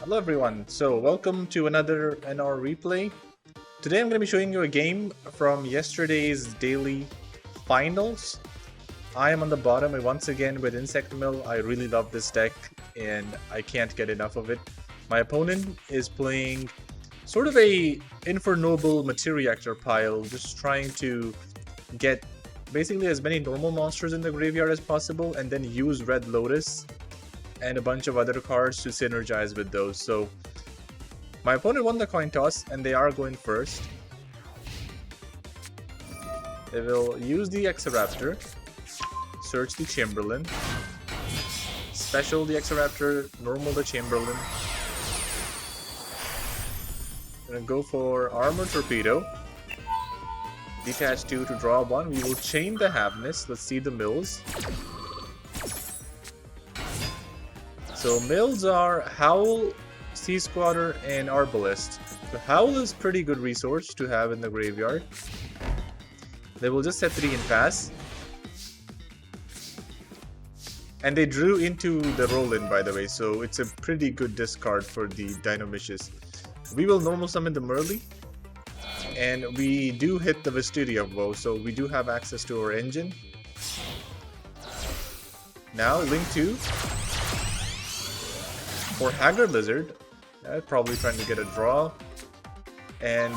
Hello everyone, so welcome to another NR replay. Today I'm going to be showing you a game from yesterday's daily finals. I am on the bottom and once again with Insect Mill. I really love this deck and I can't get enough of it. My opponent is playing sort of a Infernoble Materiactor pile, just trying to get basically as many normal monsters in the graveyard as possible and then use Red Lotus and a bunch of other cards to synergize with those. So my opponent won the coin toss and they are going first. They will use the Exoraptor, search the Chamberlain, special the Exoraptor, normal the Chamberlain. Gonna go for Armor Torpedo. Detach 2 to draw 1. We will chain the Havness. Let's see the mills. So mills are Howl, Sea Squatter, and Arbalest. So Howl is pretty good resource to have in the graveyard. They will just set 3 and pass. And they drew into the roll-in, by the way, so it's a pretty good discard for the Dinomishus. We will normal summon the Merly. And we do hit the Wisteria Woe, so we do have access to our engine. Now, Link 2. For Haggard Lizard, probably trying to get a draw, and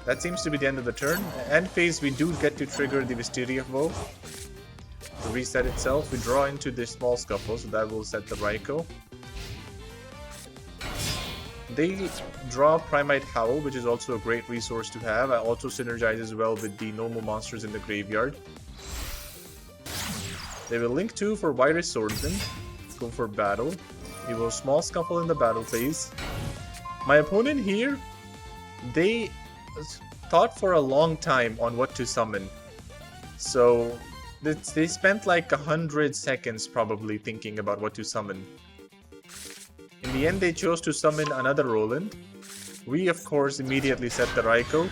that seems to be the end of the turn. End phase, we do get to trigger the Wisteria Woe to reset itself. We draw into the Small Scuffle, so that will set the Raikou. They draw Primite Howl, which is also a great resource to have. It also synergizes well with the normal monsters in the graveyard. They will link 2 for Virus Swordsman. Go for battle. We will Small Scuffle in the battle phase. My opponent here, they thought for a long time on what to summon. So they spent like 100 seconds probably thinking about what to summon. In the end, they chose to summon another Roland. We, of course, immediately set the Raikou.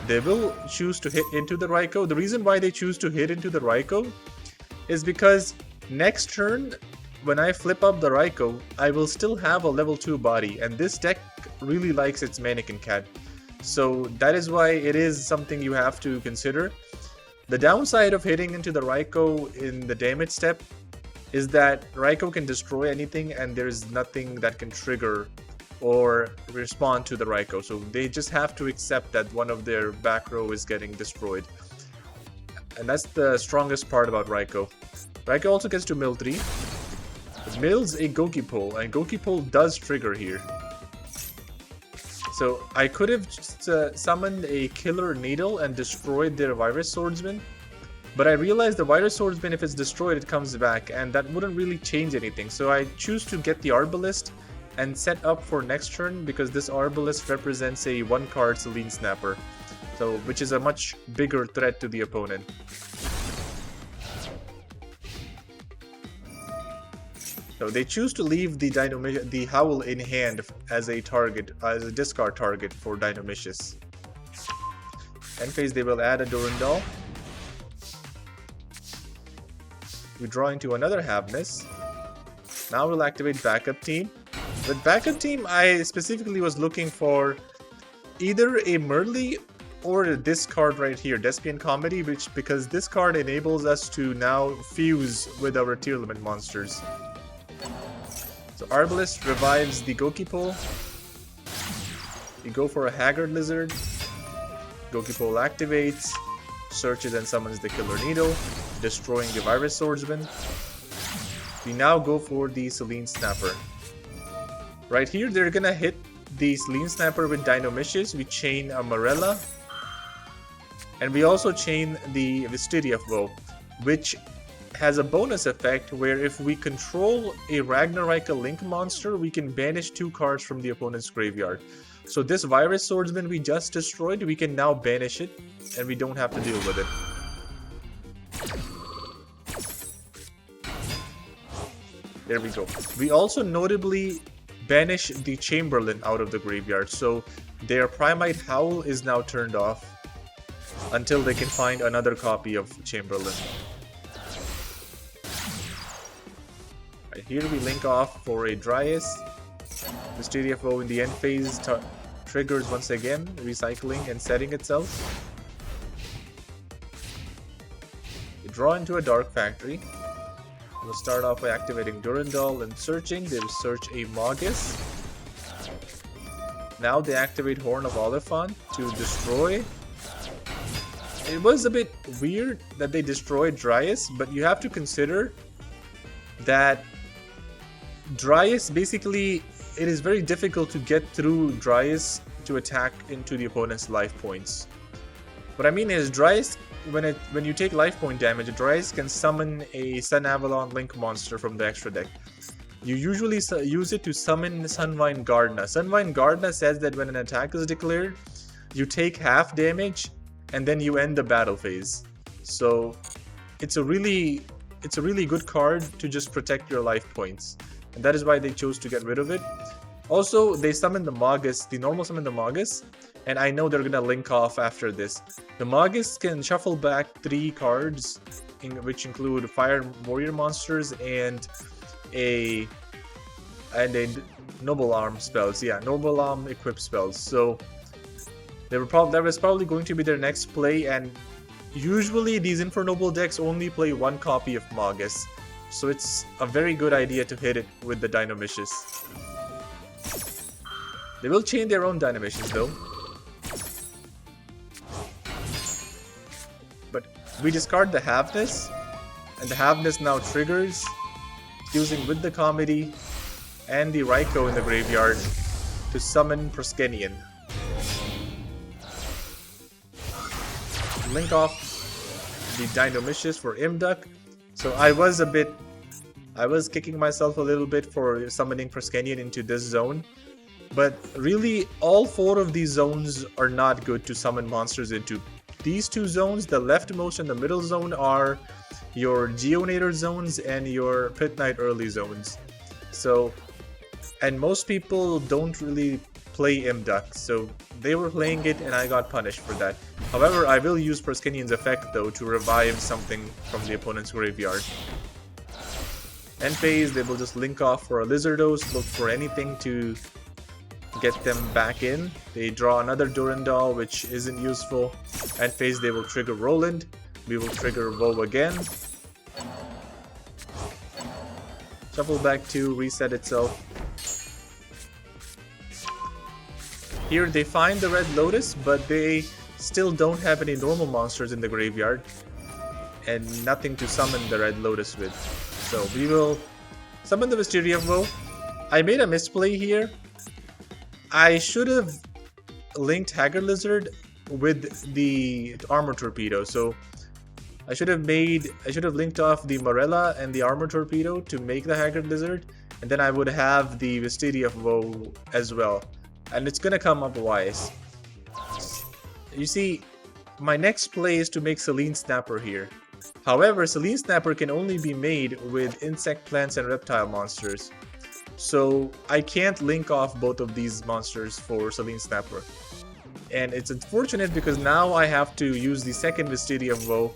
They will choose to hit into the Raikou. The reason why they choose to hit into the Raikou is because next turn, when I flip up the Raikou, I will still have a level 2 body, and this deck really likes its Mannequin Cat. So that is why it is something you have to consider. The downside of hitting into the Raikou in the damage step is that Raikou can destroy anything and there's nothing that can trigger or respond to the Raikou. So they just have to accept that one of their back row is getting destroyed. And that's the strongest part about Raikou. Raikou also gets to mill 3. It mills a Goki Pole, and Goki Pole does trigger here. So I could have just summoned a Killer Needle and destroyed their Virus Swordsman, but I realized the Virus Swordsman, if it's destroyed, it comes back, and that wouldn't really change anything. So I choose to get the Arbalest and set up for next turn, because this Arbalest represents a 1-card Selene Snapper, so which is a much bigger threat to the opponent. So they choose to leave the Howl in hand as a target, as a discard target for Dinomishus. End phase, they will add a Durandal. We draw into another Havness. Now we'll activate Backup Team. With Backup Team, I specifically was looking for either a Merly or this card right here, Despian Comedy, because this card enables us to now fuse with our Tearlament monsters. So Arbalest revives the Goki Pole. We go for a Haggard Lizard. Goki Pole activates, searches and summons the Killer Needle, destroying the Virus Swordsman. We now go for the Selene Snapper. Right here, they're gonna hit the Selene Snapper with Dinomishus. We chain a Morella. And we also chain the Wisteria Woe, which has a bonus effect where if we control a Ragnarika Link monster, we can banish 2 cards from the opponent's graveyard. So this Virus Swordsman we just destroyed, we can now banish it, and we don't have to deal with it. There we go. We also notably banish the Chamberlain out of the graveyard, so their Primite Howl is now turned off until they can find another copy of Chamberlain. Right, here we link off for a Dryas. Mystery of Woe in the end phase triggers once again, recycling and setting itself. We draw into a Dark Factory. We'll start off by activating Durandal and searching. They will search a Magus. Now they activate Horn of Oliphant to destroy. It was a bit weird that they destroyed Dryas, but you have to consider that Dryas basically, it is very difficult to get through Dryas to attack into the opponent's life points. What I mean is Dryas, when you take life point damage, Dryas can summon a Sun Avalon Link monster from the extra deck. You usually use it to summon Sunvine Gardna. Sunvine Gardna says that when an attack is declared, you take half damage and then you end the battle phase. So it's a really good card to just protect your life points. And that is why they chose to get rid of it. Also, they summon the Magus, the normal summon the Magus, and I know they're gonna link off after this. The Magus can shuffle back 3 cards, which include Fire Warrior monsters and a Noble Arm spells. Yeah, Noble Arm equipped spells. So that was probably going to be their next play, and usually these Infernoble decks only play 1 copy of Magus. So it's a very good idea to hit it with the Dynamicious. They will chain their own Dynamicious though. But we discard the Havness, and the Havness now triggers, using with the Comedy and the Raikou in the graveyard to summon Proskenian. Link off the Dynamicious for Imduck. So I was kicking myself a little bit for summoning Proskenian into this zone. But really, all 4 of these zones are not good to summon monsters into. These 2 zones, the leftmost and the middle zone, are your Geonator zones and your Pit Knight early zones. So, and most people don't really play Imduck, so they were playing it and I got punished for that. However, I will use Proskenian's effect though to revive something from the opponent's graveyard. End phase, they will just link off for a Lizardos, look for anything to get them back in. They draw another Durandal, which isn't useful. End phase, they will trigger Roland. We will trigger Woe again. Shuffle back 2, reset itself. Here they find the Red Lotus, but they still don't have any normal monsters in the graveyard. And nothing to summon the Red Lotus with. So we will summon the Mystery of Woe. I made a misplay here. I should have linked Haggard Lizard with the Armor Torpedo. So I should have linked off the Morella and the Armor Torpedo to make the Haggard Lizard, and then I would have the Mystery of Woe as well. And it's gonna come up wise. You see, my next play is to make Selene Snapper here. However, Selene Snapper can only be made with insect, plants, and reptile monsters. So I can't link off both of these monsters for Selene Snapper. And it's unfortunate because now I have to use the second Mystery of Woe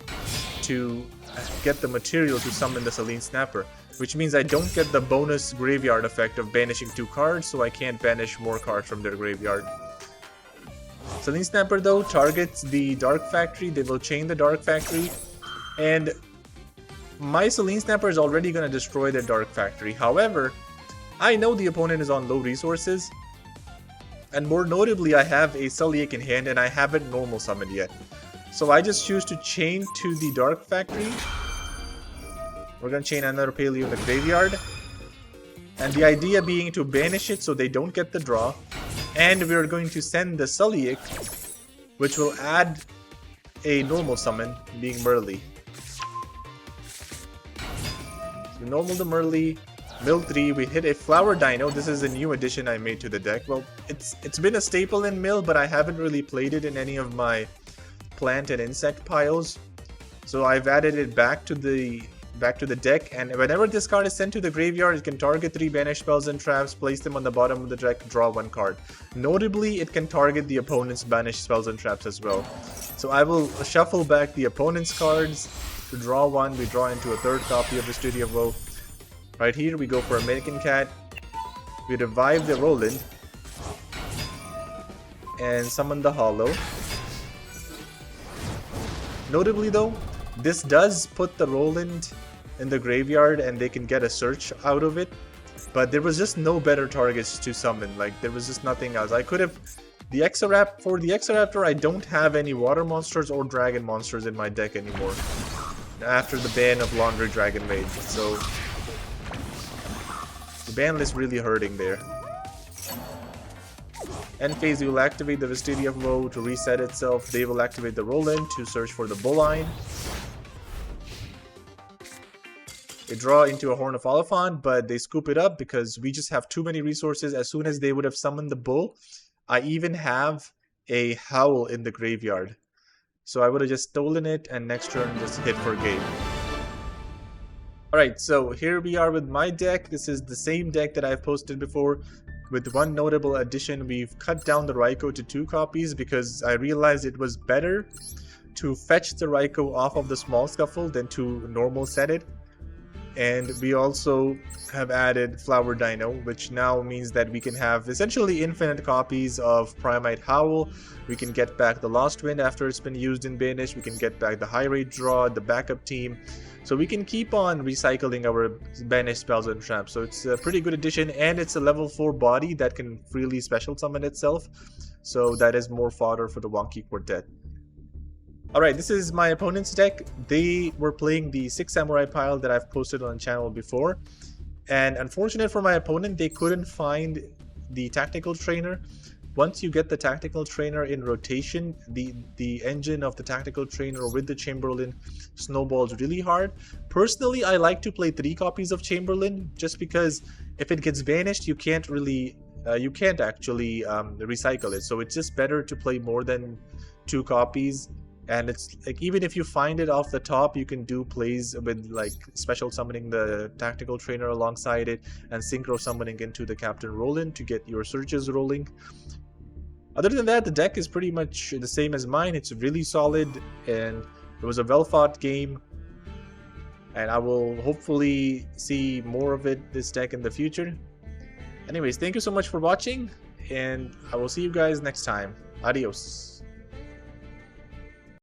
to get the material to summon the Selene Snapper. Which means I don't get the bonus graveyard effect of banishing 2 cards, so I can't banish more cards from their graveyard. Selene Snapper though targets the Dark Factory. They will chain the Dark Factory, and my Selene Snapper is already going to destroy their Dark Factory. However, I know the opponent is on low resources, and more notably I have a Sulliek in hand and I haven't normal summoned yet. So I just choose to chain to the Dark Factory. We're going to chain another Paleo in the graveyard. And the idea being to banish it so they don't get the draw. And we're going to send the Sulliek, which will add a normal summon, being Merly. So normal the Merly, mill 3, we hit a Flower Dino. This is a new addition I made to the deck. Well, it's been a staple in mill, but I haven't really played it in any of my plant and insect piles. So I've added it back to the deck, and whenever this card is sent to the graveyard, it can target 3 banished spells and traps, place them on the bottom of the deck, draw 1 card. Notably, it can target the opponent's banished spells and traps as well. So I will shuffle back the opponent's cards to draw 1. We draw into a 3rd copy of the Mystery of Woe. Right here, we go for American Cat. We revive the Roland. And summon the Hollow. Notably though, this does put the Roland in the graveyard and they can get a search out of it. But there was just no better targets to summon. Like, there was just nothing else. I could have... For the Exoraptor, I don't have any water monsters or dragon monsters in my deck anymore. After the ban of Laundry Dragon Maid. So... the ban list really hurting there. End phase, we will activate the Visteria Flow to reset itself. They will activate the Roland to search for the Bullline. They draw into a Horn of Oliphant, but they scoop it up because we just have too many resources. As soon as they would have summoned the Bull, I even have a Howl in the graveyard. So I would have just stolen it and next turn just hit for game. Alright, so here we are with my deck. This is the same deck that I've posted before. With one notable addition, we've cut down the Raikou to 2 copies because I realized it was better to fetch the Raikou off of the Small Scuffle than to normal set it. And we also have added Flower Dino, which now means that we can have essentially infinite copies of Primite Howl. We can get back the Lost Wind after it's been used in Banish. We can get back the High Rate Draw, the backup team. So we can keep on recycling our Banish spells and traps. So it's a pretty good addition, and it's a level 4 body that can freely special summon itself. So that is more fodder for the Wonky Quartet. Alright, this is my opponent's deck. They were playing the 6 Samurai pile that I've posted on the channel before. And unfortunate for my opponent, they couldn't find the Tactical Trainer. Once you get the Tactical Trainer in rotation, the engine of the Tactical Trainer with the Chamberlain snowballs really hard. Personally, I like to play 3 copies of Chamberlain, just because if it gets banished, you can't really... you can't actually recycle it. So it's just better to play more than 2 copies. And it's like, even if you find it off the top, you can do plays with like special summoning the Tactical Trainer alongside it and synchro summoning into the Captain Roland to get your searches rolling. Other than that, the deck is pretty much the same as mine. It's really solid and it was a well fought game. And I will hopefully see more of this deck in the future. Anyways, thank you so much for watching and I will see you guys next time. Adios.